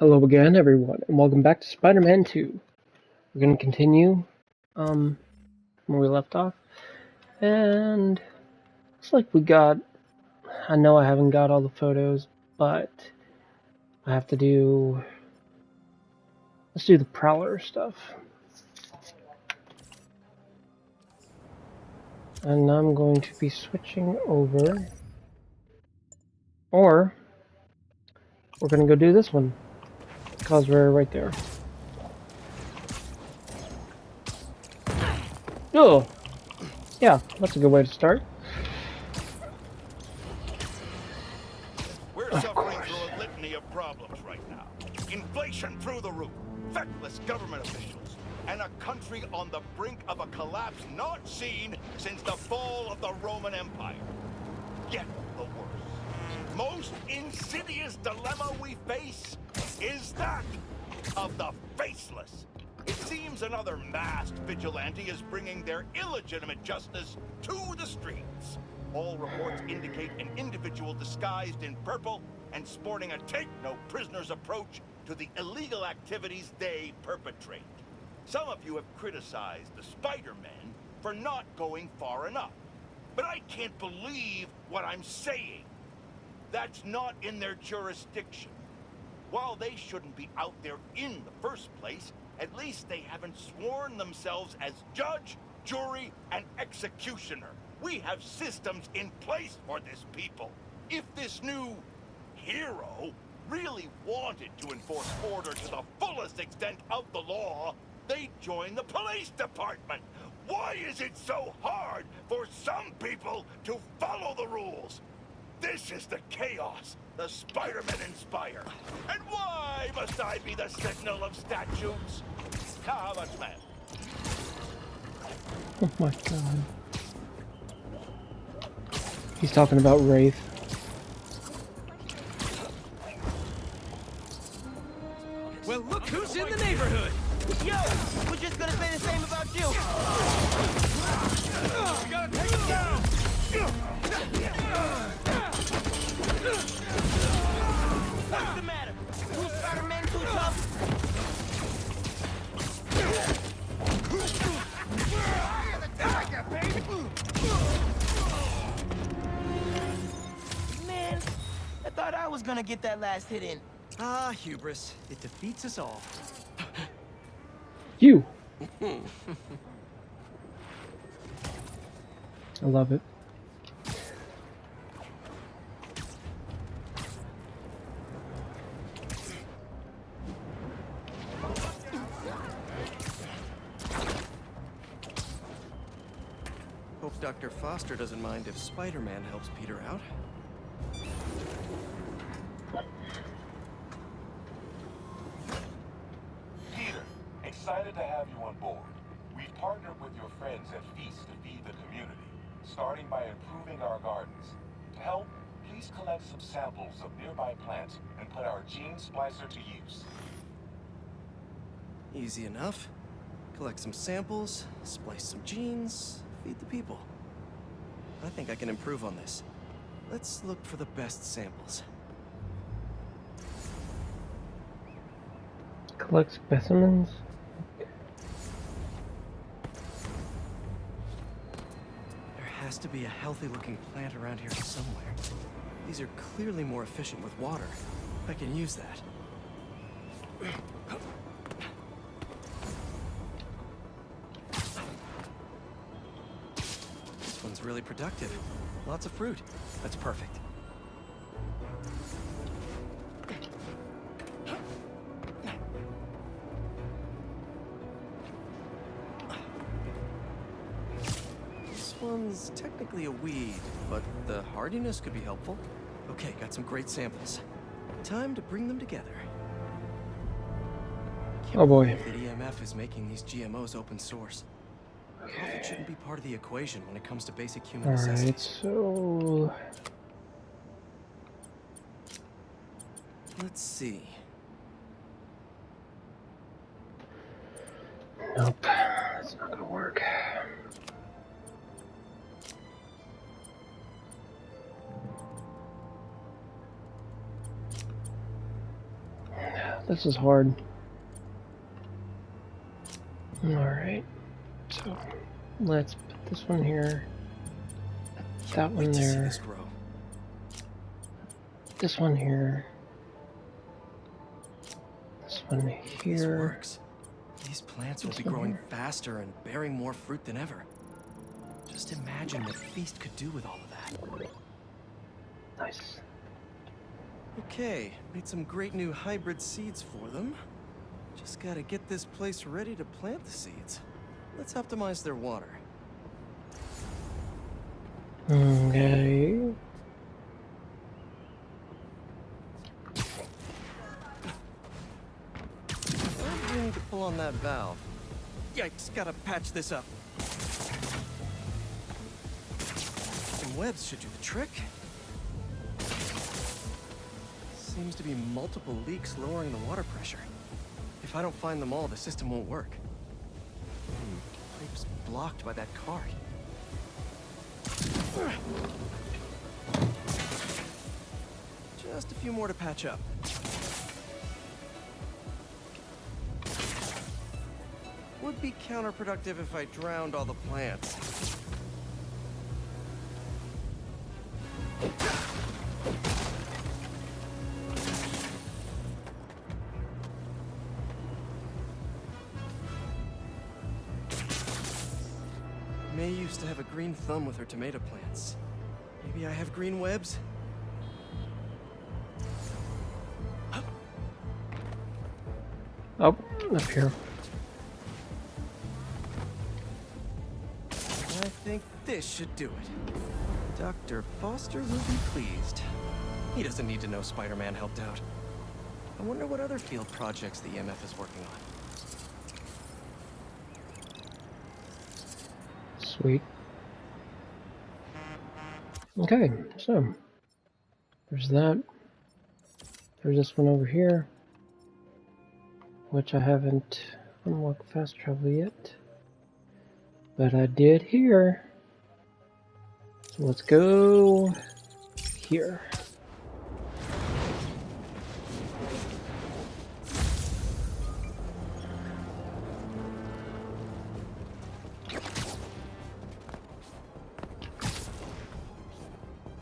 Hello again, everyone, and welcome back to Spider-Man 2. We're going to continue where we left off, and looks like I know I haven't got all the photos, but I have to let's do the Prowler stuff. And I'm going to be switching over, or we're going to go do this one, because we're right there. Oh! Yeah, that's a good way to start. We're suffering through a litany of problems right now. Inflation through the roof, feckless government officials, and a country on the brink of a collapse not seen since the fall of the Roman Empire. Yet the worst, most insidious dilemma we face is that of the faceless. It seems another masked vigilante is bringing their illegitimate justice to the streets. All reports indicate an individual disguised in purple and sporting a take-no-prisoners approach to the illegal activities they perpetrate. Some of you have criticized the Spider-Men for not going far enough. But I can't believe what I'm saying. That's not in their jurisdiction. While they shouldn't be out there in the first place, at least they haven't sworn themselves as judge, jury, and executioner. We have systems in place for this people. If this new hero really wanted to enforce order to the fullest extent of the law, they'd join the police department. Why is it so hard for some people to follow the rules? This is the chaos the Spider-Men inspire. And why must I be the signal of statutes? Now, how much, man? Oh my god. He's talking about Wraith. Well, look who's in the neighborhood! Yo, we're just gonna say the same about you. We gotta take him down! What's the matter? Two Spider-Men too tough? Man, I thought I was gonna get that last hit in. Ah, hubris. It defeats us all. You! I love it. Hope Dr. Foster doesn't mind if Spider-Man helps Peter out. Peter, excited to have you on board. We've partnered with your friends at Feast to feed the community, starting by improving our gardens. To help, please collect some samples of nearby plants and put our gene splicer to use. Easy enough. Collect some samples, splice some genes, feed the people. I think I can improve on this. Let's look for the best samples. Collect specimens? There has to be a healthy-looking plant around here somewhere. These are clearly more efficient with water. I can use that. This one's really productive. Lots of fruit. That's perfect. This one's technically a weed, but the hardiness could be helpful. Okay, got some great samples. Time to bring them together. Oh boy. Can't believe that EMF is making these GMOs open source. It shouldn't be part of the equation when it comes to basic human necessities. Alright, so... Let's see. Nope, that's not gonna work. This is hard. Alright. So, let's put this one here. That one Wait to see there. this grow. This one here. This one This here. works. These plants will This be one growing here. faster and bearing more fruit than ever. Just imagine what Feast could do with all of that. Nice. Okay, made some great new hybrid seeds for them. Just gotta get this place ready to plant the seeds. Let's optimize their water. Okay. I need to pull on that valve. Yikes, gotta patch this up. Some webs should do the trick. Seems to be multiple leaks lowering the water pressure. If I don't find them all, the system won't work. Pipe's blocked by that card. Just a few more to patch up. Would be counterproductive if I drowned all the plants. May used to have a green thumb with her tomato plants. Maybe I have green webs? Oh, up here. I think this should do it. Dr. Foster will be pleased. He doesn't need to know Spider-Man helped out. I wonder what other field projects the EMF is working on. Sweet. Okay, so there's that. There's this one over here, which I haven't unlocked fast travel yet, but I did here. So let's go here.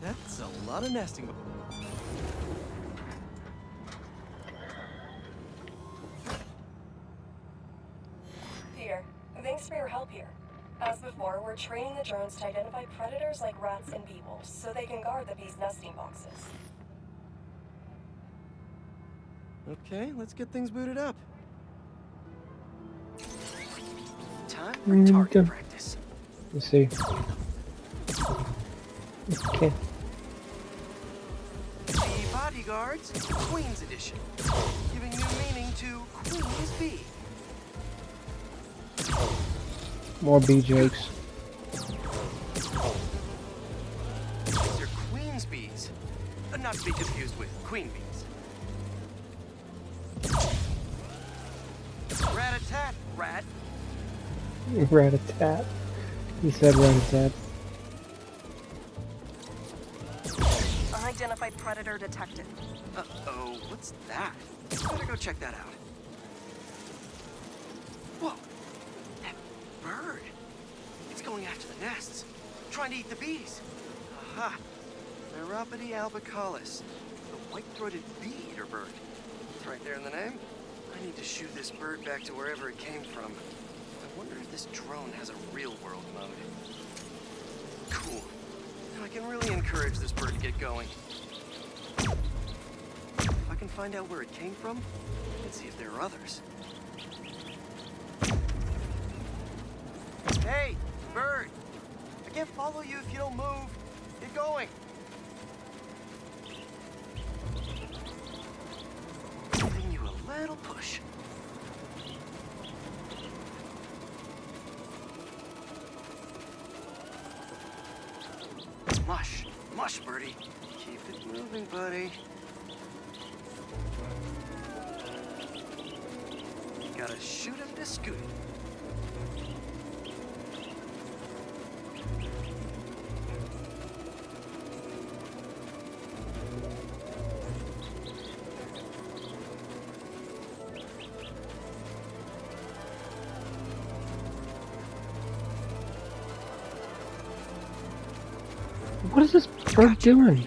That's a lot of nesting. Peter, thanks for your help here. As before, we're training the drones to identify predators like rats and beetles, so they can guard the bees' nesting boxes. Okay, let's get things booted up. Time for Okay. target practice. Let's see. Okay. The Bodyguards, Queen's Edition. Giving new meaning to Queen's Bee. More bee jokes. These are Queen's Bees. Not to be confused with Queen Bees. Rat-a-tat, rat. Rat-a-tat. He said rat-a-tat. Unidentified predator detected. Uh-oh, what's that? Better go check that out. Whoa! That bird! It's going after the nests, trying to eat the bees. Aha! Neuropody albicollis, the white-throated bee-eater bird. It's right there in the name. I need to shoo this bird back to wherever it came from. I wonder if this drone has a real-world mode. Cool. Now I can really encourage this bird to get going. If I can find out where it came from, and see if there are others. Hey, bird! I can't follow you if you don't move. Get going. Giving you a little push. Mush. Mush, birdie. Keep it moving, buddy. Gotta shoot him to scoot him. What is this bird doing?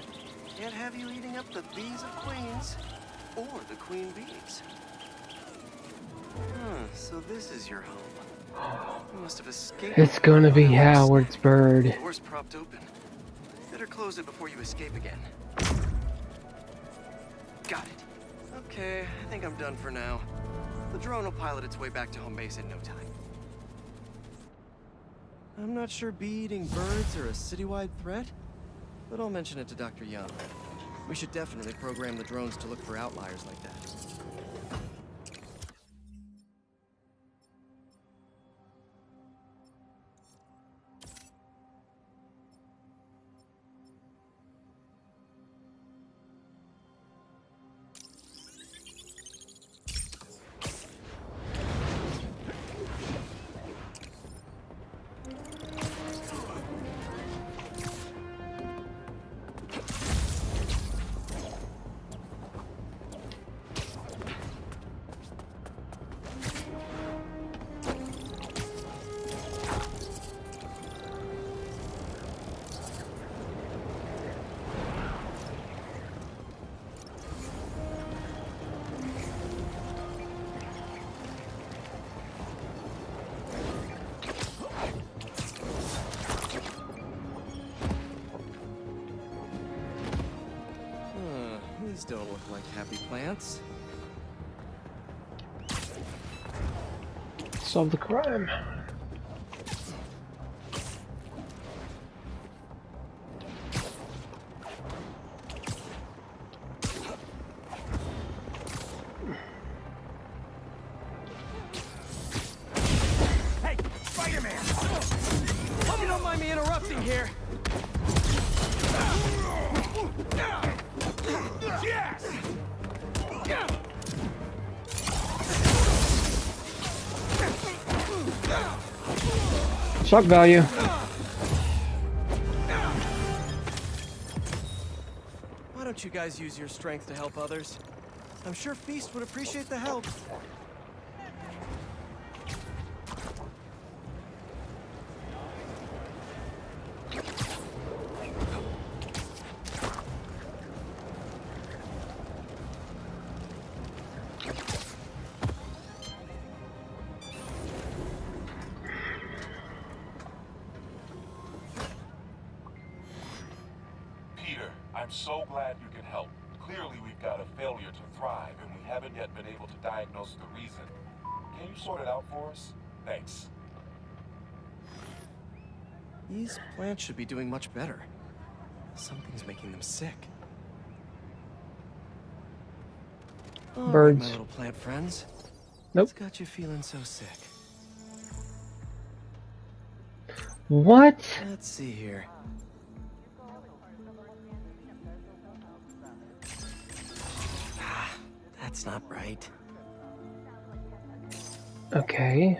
Can't have you eating up the bees of queens, or the queen bees. So this is your home. You must have escaped. It's gonna be from the house. Howard's bird. Door's propped open. Better close it before you escape again. Got it. Okay, I think I'm done for now. The drone will pilot its way back to home base in no time. I'm not sure bee-eating birds are a citywide threat, but I'll mention it to Dr. Young. We should definitely program the drones to look for outliers like that. These don't look like happy plants. Solve the crime. Hey, Spider-Man! Hope you don't mind me interrupting here. Yes! Shock value. Why don't you guys use your strength to help others? I'm sure Feast would appreciate the help. I'm so glad you can help. Clearly we've got a failure to thrive, and we haven't yet been able to diagnose the reason. Can you sort it out for us? Thanks. These plants should be doing much better. Something's making them sick. All right, Birds. my little plant friends. Nope. What's got you feeling so sick? What? Let's see here. That's not right. Okay.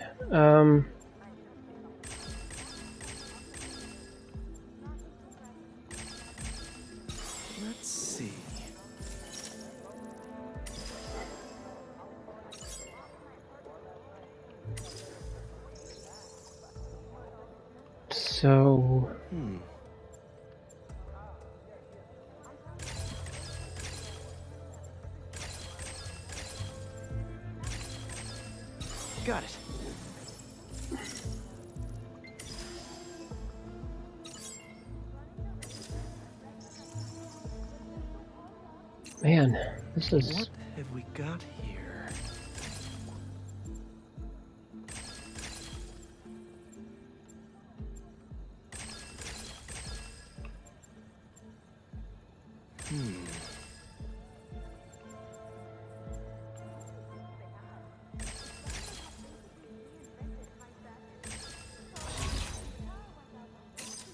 Let's see. So... Got it. Man, this is... What have we got here?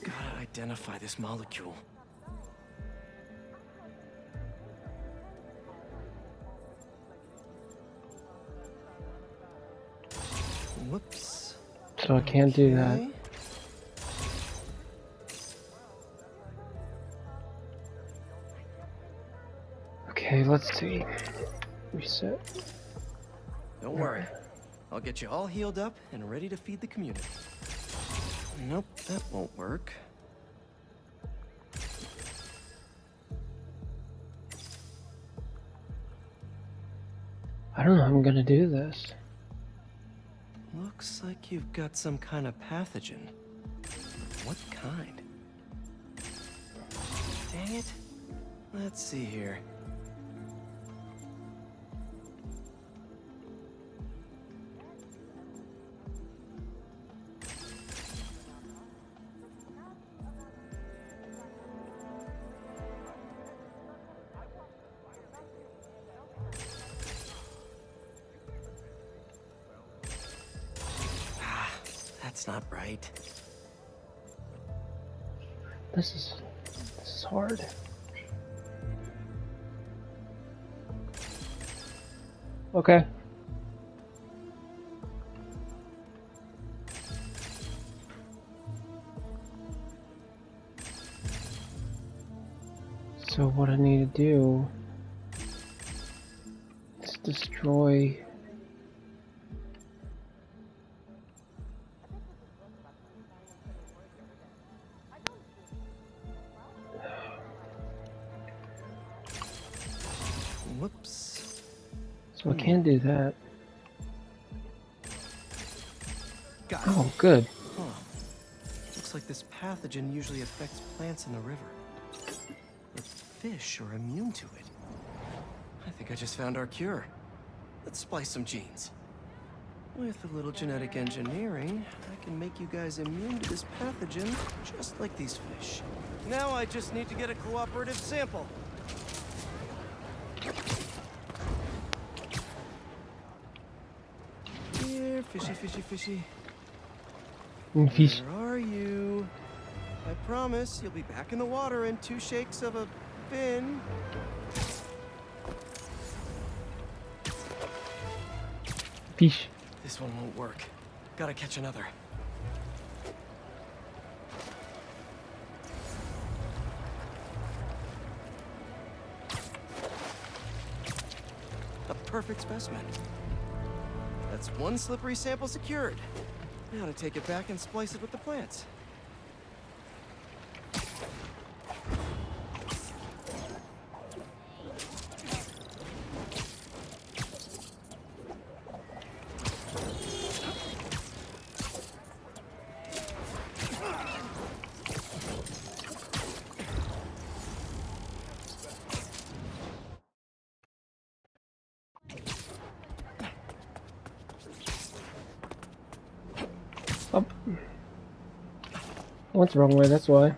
Gotta identify this molecule. Whoops. So I can't do that. Okay. Okay, let's see. Reset. Don't worry. I'll get you all healed up and ready to feed the community. Nope, that won't work. I don't know how I'm gonna do this. Looks like you've got some kind of pathogen. What kind? Dang it. Let's see here. That's not right. This is hard. Okay. So what I need to do is destroy Whoops. so I can't do that. Got it. Oh, good. Huh. Looks like this pathogen usually affects plants in the river. But fish are immune to it. I think I just found our cure. Let's splice some genes. With a little genetic engineering, I can make you guys immune to this pathogen, just like these fish. Now I just need to get a cooperative sample. Here, fishy, fishy, fishy. Fish. Where are you? I promise you'll be back in the water in 2 shakes of a fin. Fish. This one won't work. Gotta catch another. A perfect specimen. That's 1 slippery sample secured. Now to take it back and splice it with the plants. Oh. What's the wrong way? That's why.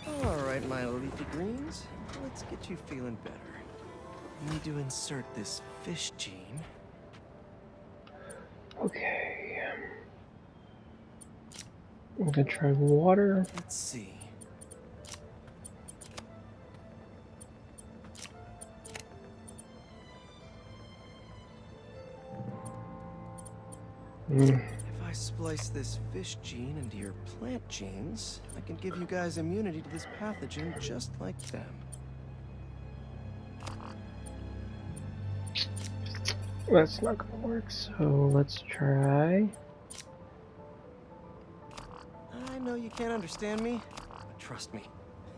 Alright, my leafy greens. Let's get you feeling better. Need to insert this fish gene. Okay. I'm gonna try water. Let's see. If I splice this fish gene into your plant genes, I can give you guys immunity to this pathogen just like them. That's not gonna work, so let's try. I know you can't understand me, but trust me,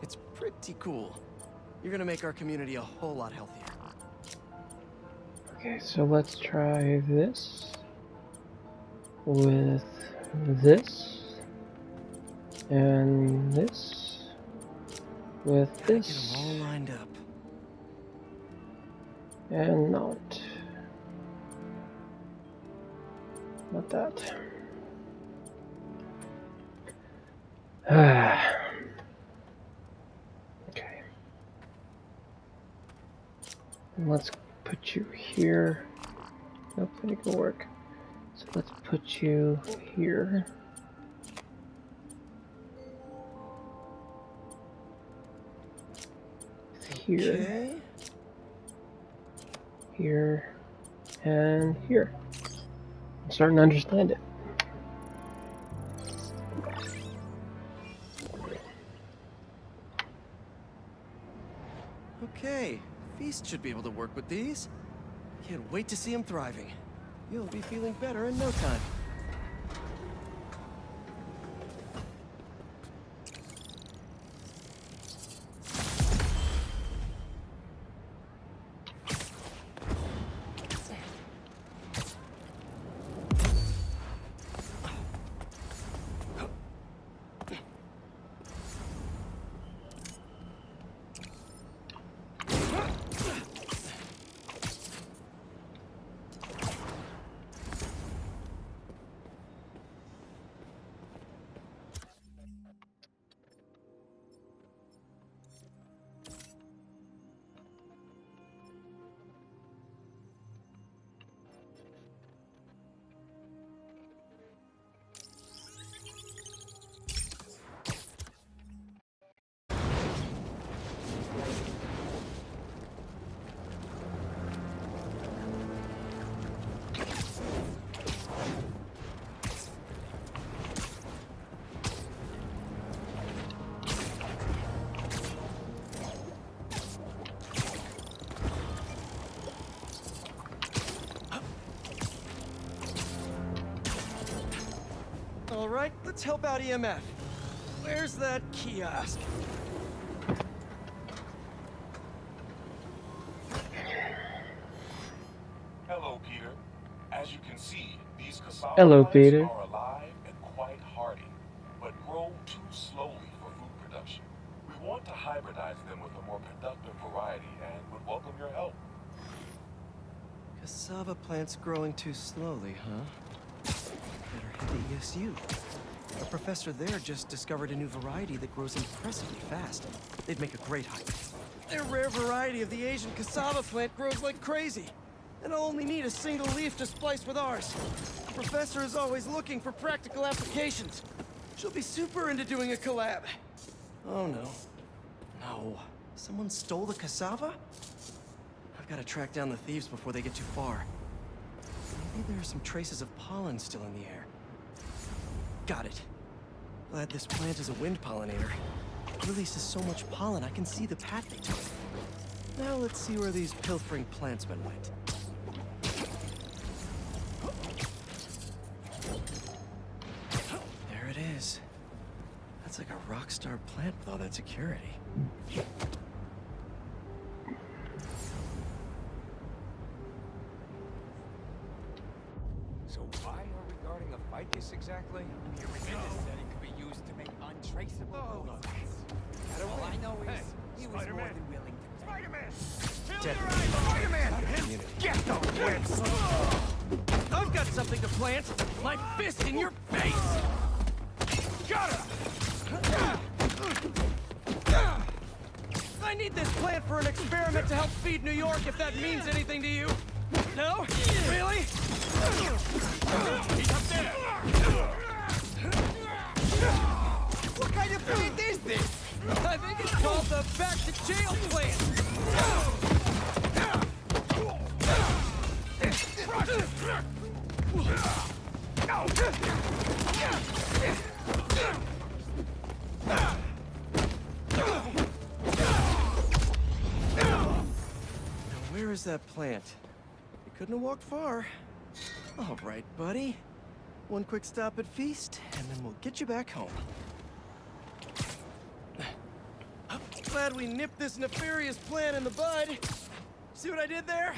it's pretty cool. You're gonna make our community a whole lot healthier. Okay, so let's try this with this and this with Gotta get this them all lined up. and not that. Okay. And let's put you here. Nope, that ain't gonna work. So let's put you here. Here, Okay. here, and here. I'm starting to understand it. Okay, Feast should be able to work with these. Can't wait to see him thriving. You'll be feeling better in no time. All right, let's help out EMF. Where's that kiosk? Hello, Peter. As you can see, these cassava Hello, plants Peter. are alive and quite hardy, but grow too slowly for food production. We want to hybridize them with a more productive variety and would welcome your help. Cassava plants growing too slowly, huh? Better head to ESU. A professor there just discovered a new variety that grows impressively fast. They'd make a great hybrid. Their rare variety of the Asian cassava plant grows like crazy. And I'll only need a single leaf to splice with ours. The professor is always looking for practical applications. She'll be super into doing a collab. Oh no. No. Someone stole the cassava? I've got to track down the thieves before they get too far. Maybe there are some traces of pollen still in the air. Got it. Glad this plant is a wind pollinator. It releases so much pollen I can see the path they took. Now let's see where these pilfering plantsmen went. There it is. That's like a rock star plant with all that security. So why are we guarding a ficus exactly? Your religious said it could be used to make untraceable poisons. All I know is he was more than willing to pay. Spider-Man! Get the webs! I've got something to plant! My fist in your face! Got her! I need this plant for an experiment to help feed New York, if that means anything to you. No? Really? He's up there! What kind of plant is this? I think it's called the back to jail plant. Now, where is that plant? You couldn't have walked far. All right, buddy. One quick stop at Feast, and then we'll get you back home. Glad we nipped this nefarious plan in the bud. See what I did there?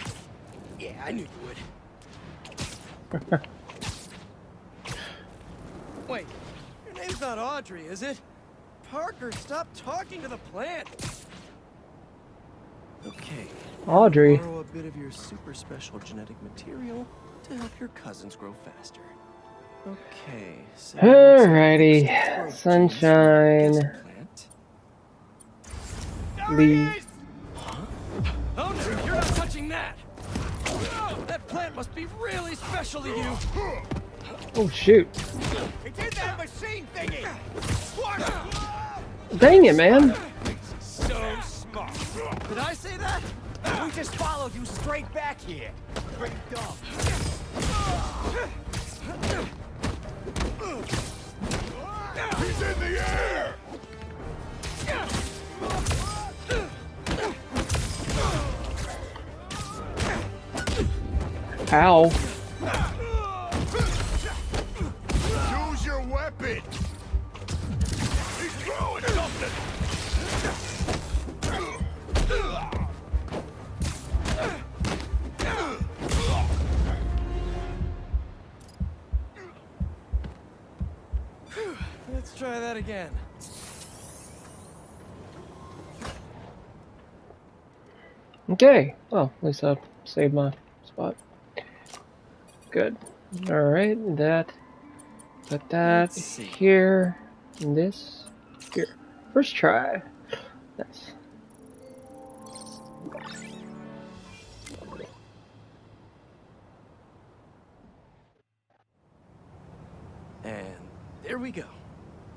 Yeah, I knew you would. Wait, your name's not Audrey, is it? Parker, stop talking to the plant. Okay. Audrey. Borrow a bit of your super special genetic material to help your cousins grow faster. Okay. So Alrighty. Sunshine. Leave. Oh no, you're not touching that! That plant must be really special to you! Oh shoot. It's in that machine thingy! Dang it, man. So smart. Did I say that? We just followed you straight back here. Pretty dumb. He's in the air! Ow. Use your weapon! He's throwing something! Let's try that again. Okay. Well, at least I saved my spot. Good. Alright, that. Put that Let's see. here. And this here. First try. Nice. And there we go.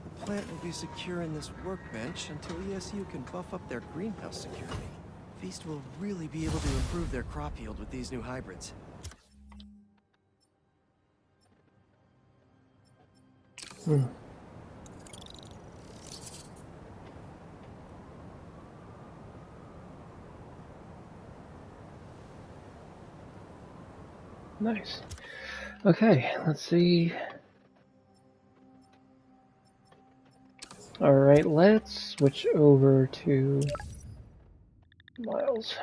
The plant will be secure in this workbench until ESU can buff up their greenhouse security. Feast will really be able to improve their crop yield with these new hybrids. Nice. Okay, let's see. Alright, let's switch over to Miles.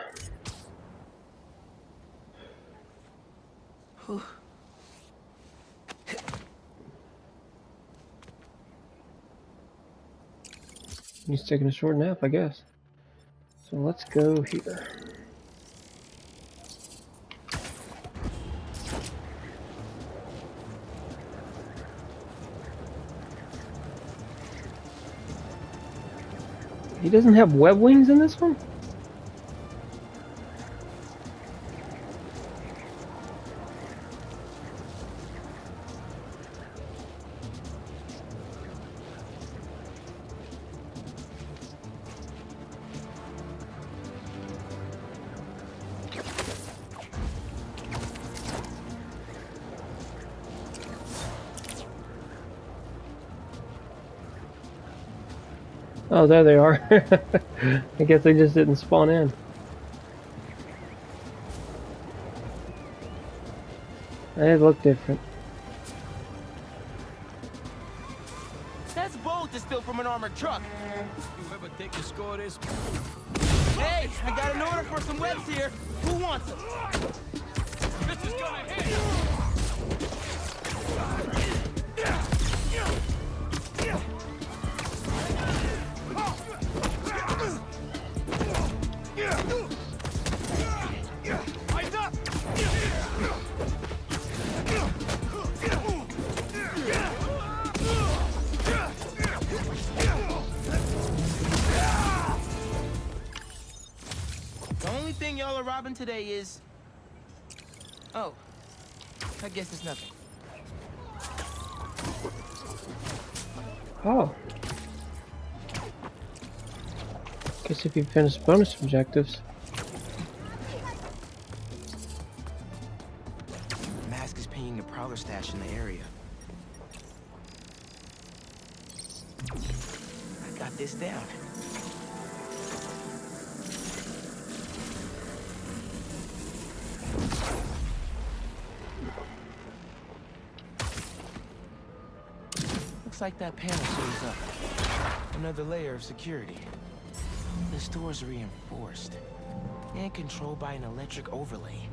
He's taking a short nap, I guess. So let's go here. He doesn't have web wings in this one? Oh, there they are. I guess they just didn't spawn in. They look different. That's bold to steal from an armored truck. You ever take a score of this? Hey, I got an order for some webs here. Who wants them? This is gonna hit! The only thing y'all are robbing today is... Oh, I guess it's nothing. Oh. Guess if you finish bonus objectives. Mask is pinging the Prowler stash in the area. I got this down. Looks like that panel shows up. Another layer of security. The store's reinforced and controlled by an electric overlay.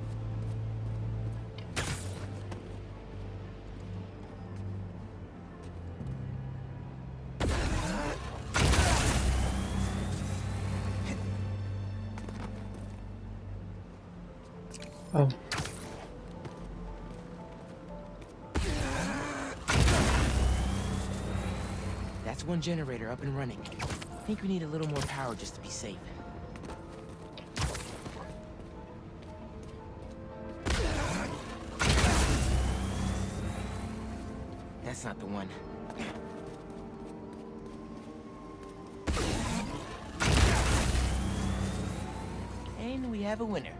Oh. That's one generator up and running. I think we need a little more power just to be safe. That's not the one. And we have a winner.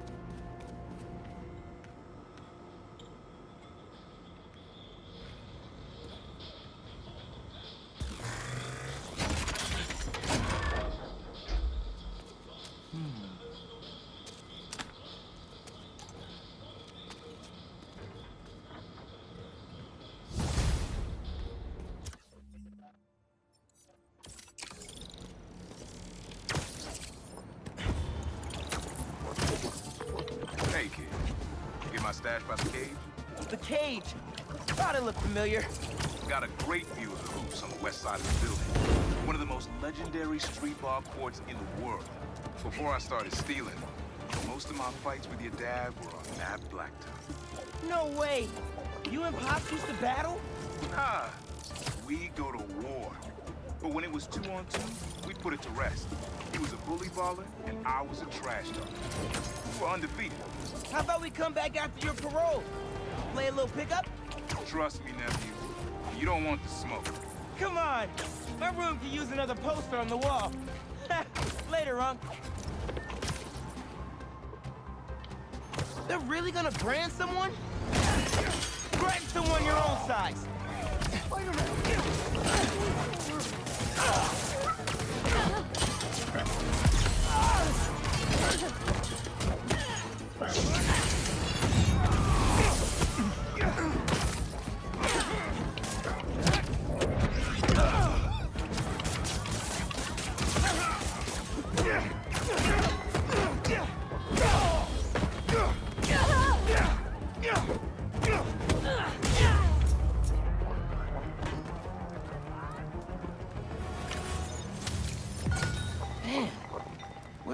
Hey, kid. You get my stash by the cage? The cage! Thought it looked familiar. Got a great view of the roofs on the west side of the building. One of the most legendary street bar courts in the world. Before I started stealing, most of my fights with your dad were on that blacktop. No way! You and Pops used to battle? Nah, we go to war. But when it was 2-on-2, we put it to rest. He was a bully baller, and I was a trash talker. We were undefeated. How about we come back after your parole? Play a little pickup? Trust me, nephew. You don't want the smoke. Come on! My room could use another poster on the wall. Later, Unc. They're really gonna brand someone? Brand someone your own size!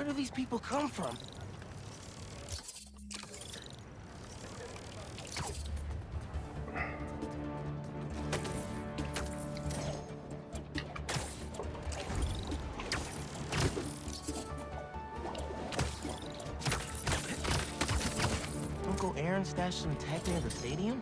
Where do these people come from? Uncle Aaron stashed some tech near the stadium?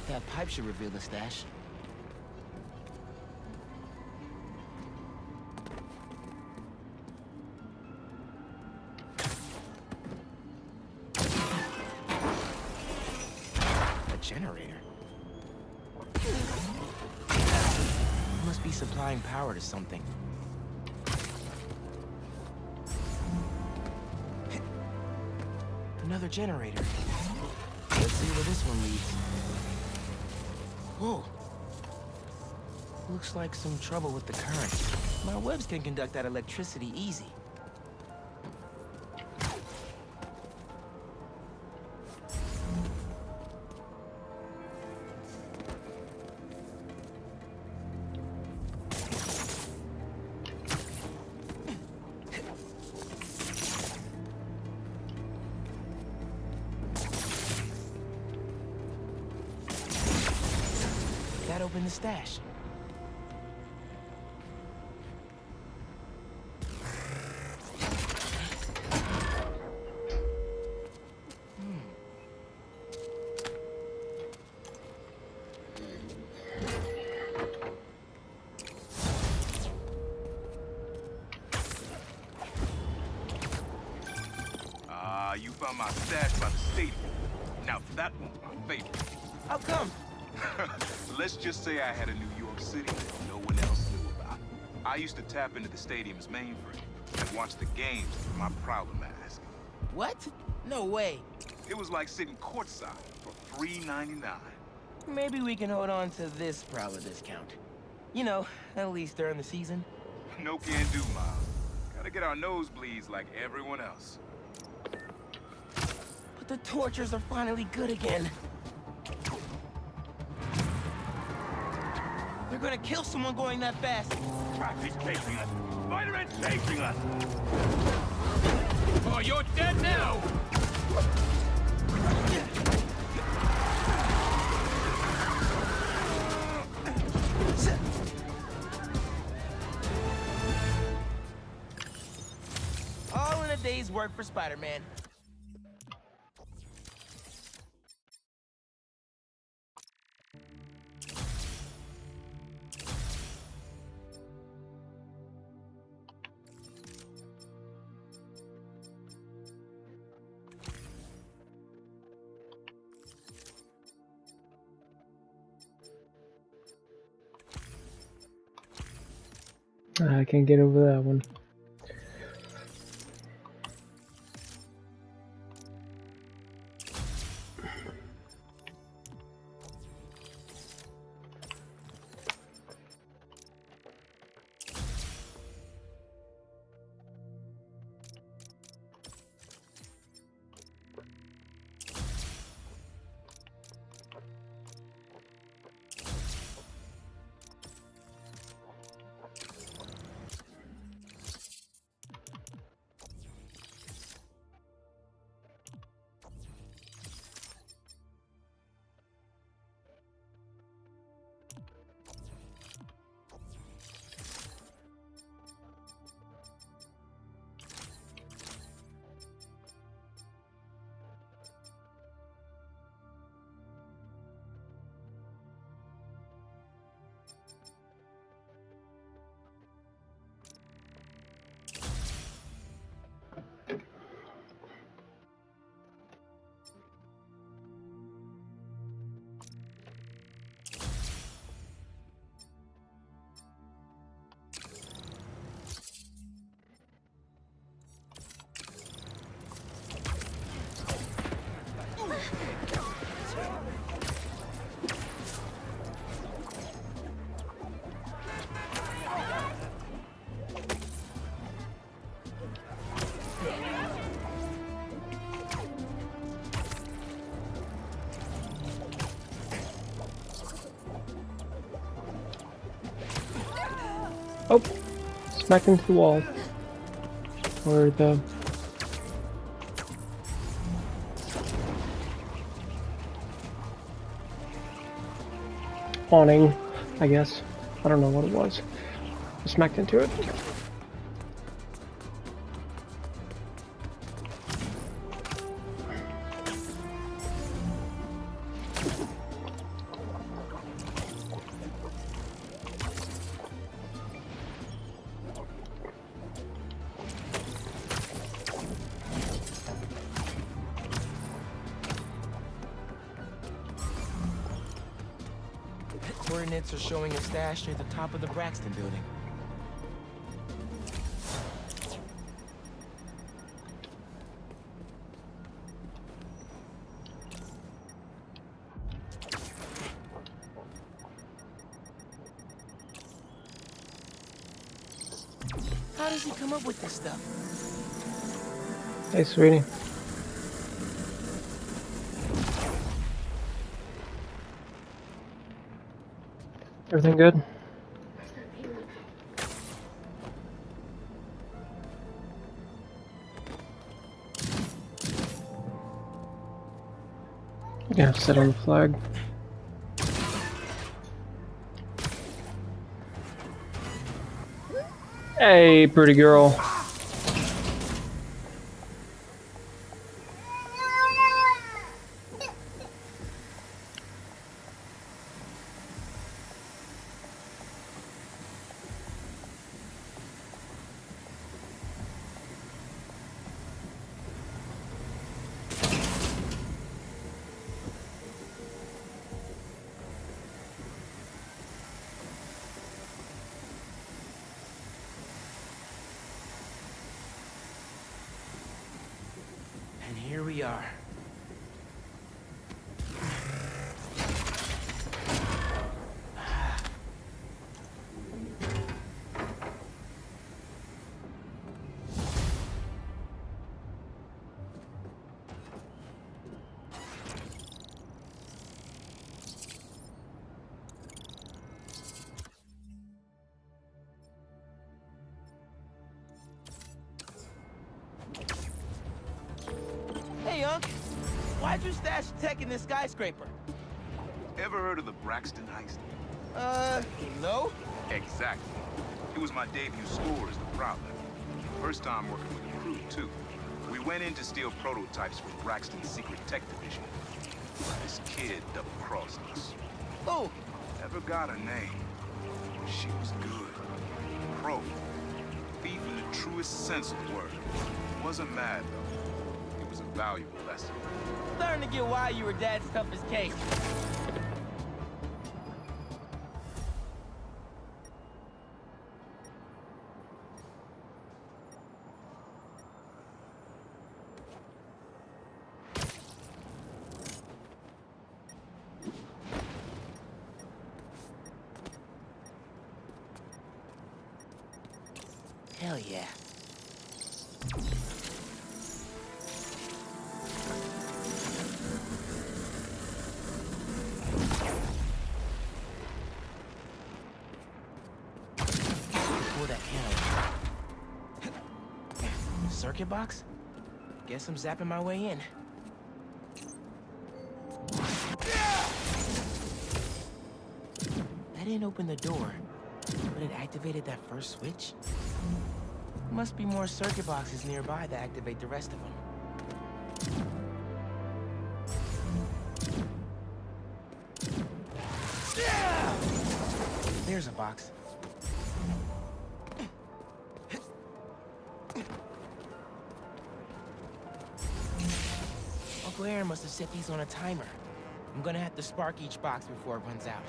That pipe should reveal the stash. A generator. Must be supplying power to something. Another generator. Let's see where this one leads. Whoa. Looks like some trouble with the current. My webs can conduct that electricity easy. That opened the stash. You found my stash by the stadium. Now that one's my favorite. How come? Let's just say I had a New York City that no one else knew about. I used to tap into the stadium's mainframe and watch the games with my Prowler mask. What? No way. It was like sitting courtside for $3.99. Maybe we can hold on to this Prowler discount. You know, at least during the season. No can do, Miles. Gotta get our nosebleeds like everyone else. But the tortures are finally good again. They're gonna kill someone going that fast. He's chasing us! Spider-Man's chasing us! Oh, you're dead now! All in a day's work for Spider-Man. I can't get over that one. Oh, smacked into the wall. Or the awning, I guess. I don't know what it was. I smacked into it. Coordinates are showing a stash near the top of the Braxton building. How does he come up with this stuff? Hey, sweetie. Everything good? Yeah, sit on the flag. Hey, pretty girl. And here we are. Hey, Unc. Why'd you stash tech in this skyscraper? Ever heard of the Braxton heist? No? Exactly. It was my debut score as the Prowler. First time working with the crew, too. We went in to steal prototypes for Braxton's secret tech division. This kid double-crossed us. Oh, Never got her name. She was good. Pro. Thief in the truest sense of the word. Wasn't mad, though. It was a valuable lesson. starting to get why you were Dad's toughest case. Hell yeah. Pull that camera. Circuit box? Guess I'm zapping my way in. That didn't open the door, but it activated that first switch. Must be more circuit boxes nearby that activate the rest of them. There's a box. Uncle Aaron must have set these on a timer. I'm gonna have to spark each box before it runs out.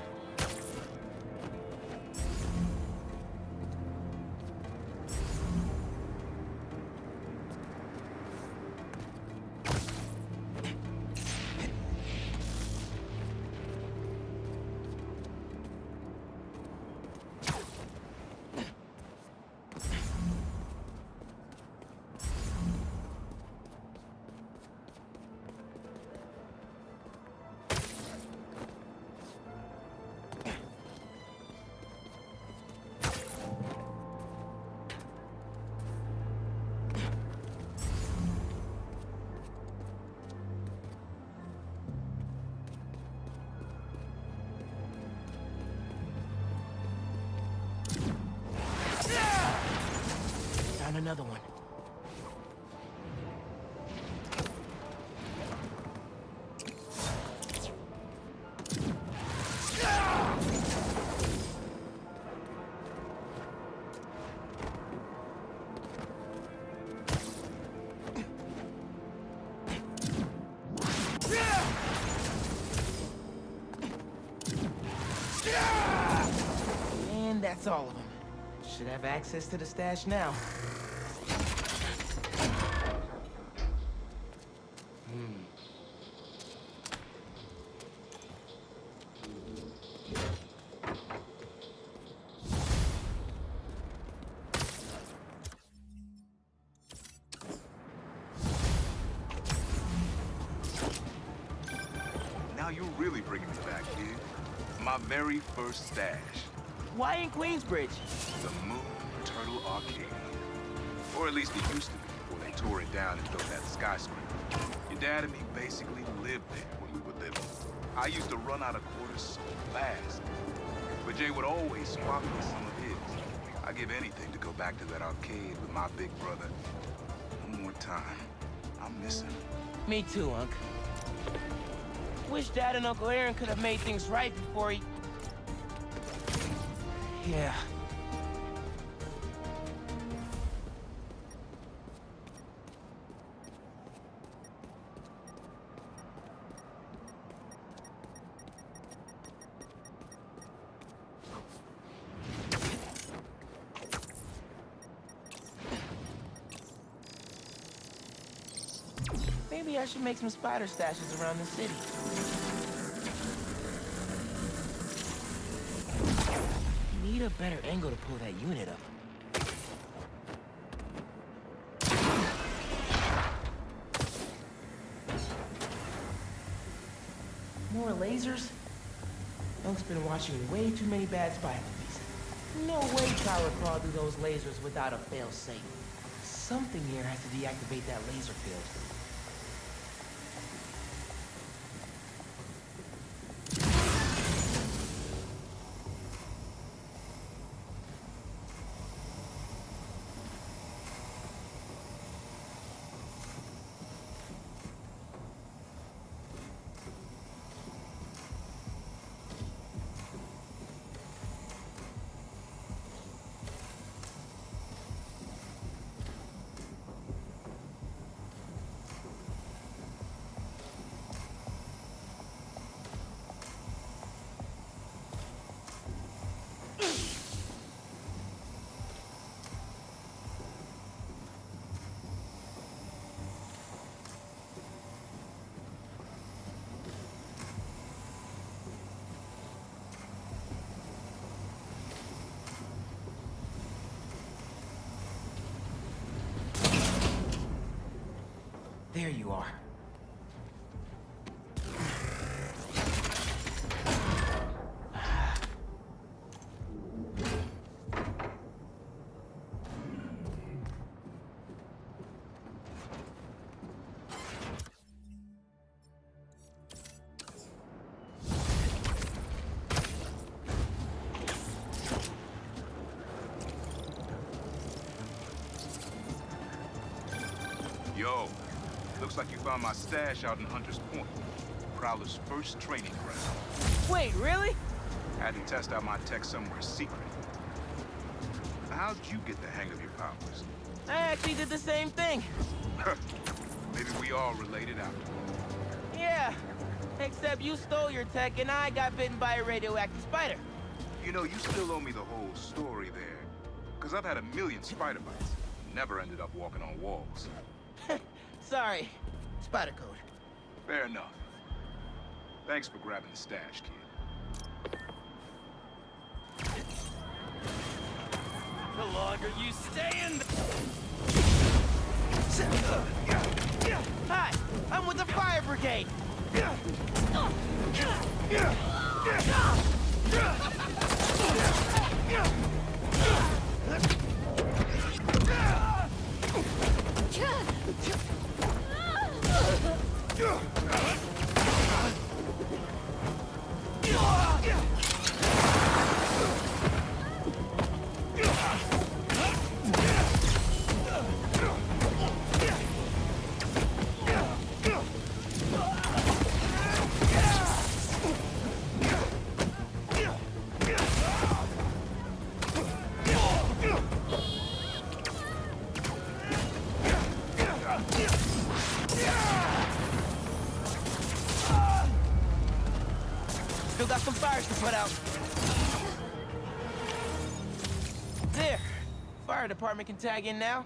another one. And that's all of them. Should have access to the stash now. Now you're really bringing me back, kid. My very first stash. Why in Queensbridge? The Moon Turtle Arcade. Or at least it used to be before they tore it down and built that skyscraper. Your dad and me basically lived there when we were living. I used to run out of quarters so fast. But Jay would always swap me some of his. I'd give anything to go back to that arcade with my big brother. One more time. I miss him. Me too, Unc. Wish Dad and Uncle Aaron could have made things right before he... Yeah. Maybe I should make some spider stashes around the city. Need a better angle to pull that unit up. More lasers? Unc's been watching way too many bad spy movies. No way Power crawled through those lasers without a fail-safe. Something here has to deactivate that laser field. There you are. Yo. Looks like you found my stash out in Hunter's Point. Prowler's first training ground. Wait, really? Had to test out my tech somewhere secret. How'd you get the hang of your powers? I actually did the same thing. Maybe we all related after. Yeah, except you stole your tech and I got bitten by a radioactive spider. You know, you still owe me the whole story there. Because I've had a million spider bites. Never ended up walking on walls. Sorry. Spider code. Fair enough. Thanks for grabbing the stash, kid. The longer you stay in the... Hi, I'm with the fire brigade. got some fires to put out. There. Fire department can tag in now.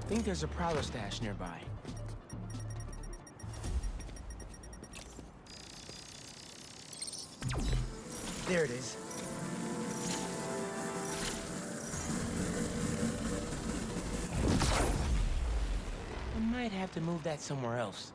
Think there's a Prowler stash nearby. There it is. I might have to move that somewhere else.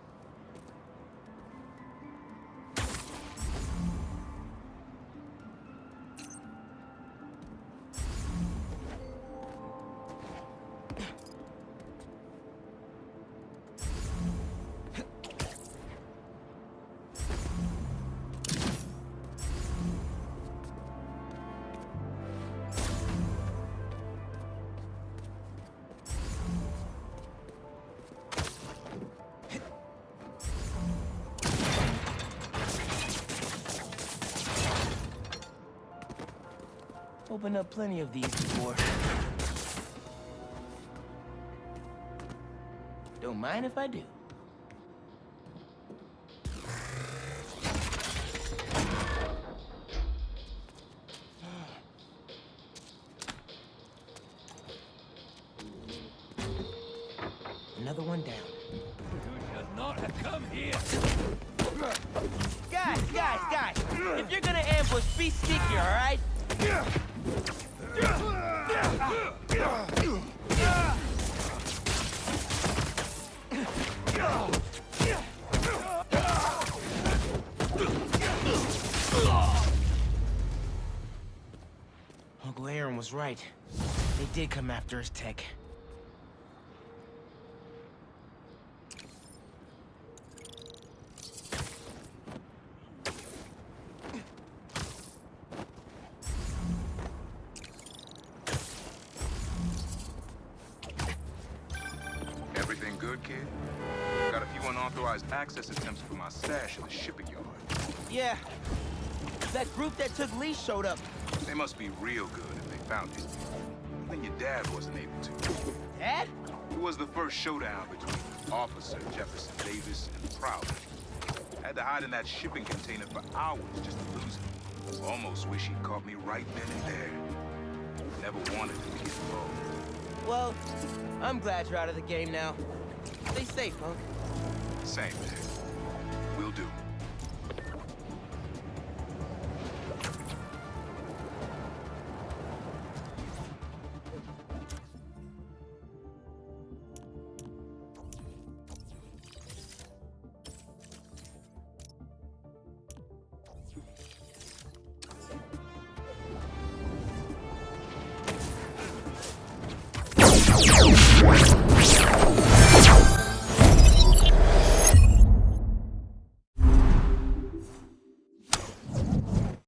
Opened up plenty of these before. Don't mind if I do. Another one down. You should not have come here. Guys! If you're gonna ambush, be sneaky, all right? Uncle Aaron was right. They did come after his tech. Everything good, kid? Got a few unauthorized access attempts for my stash in the shipping yard. Yeah. That group that took Lee showed up. They must be real good if they found it. Even your dad wasn't able to. Dad? It was the first showdown between Officer Jefferson Davis and Prowler. Had to hide in that shipping container for hours just to lose him. Almost wish he'd caught me right then and there. Never wanted him to get involved. Well, I'm glad you're out of the game now. Stay safe, Punk. Same there. Will do. What?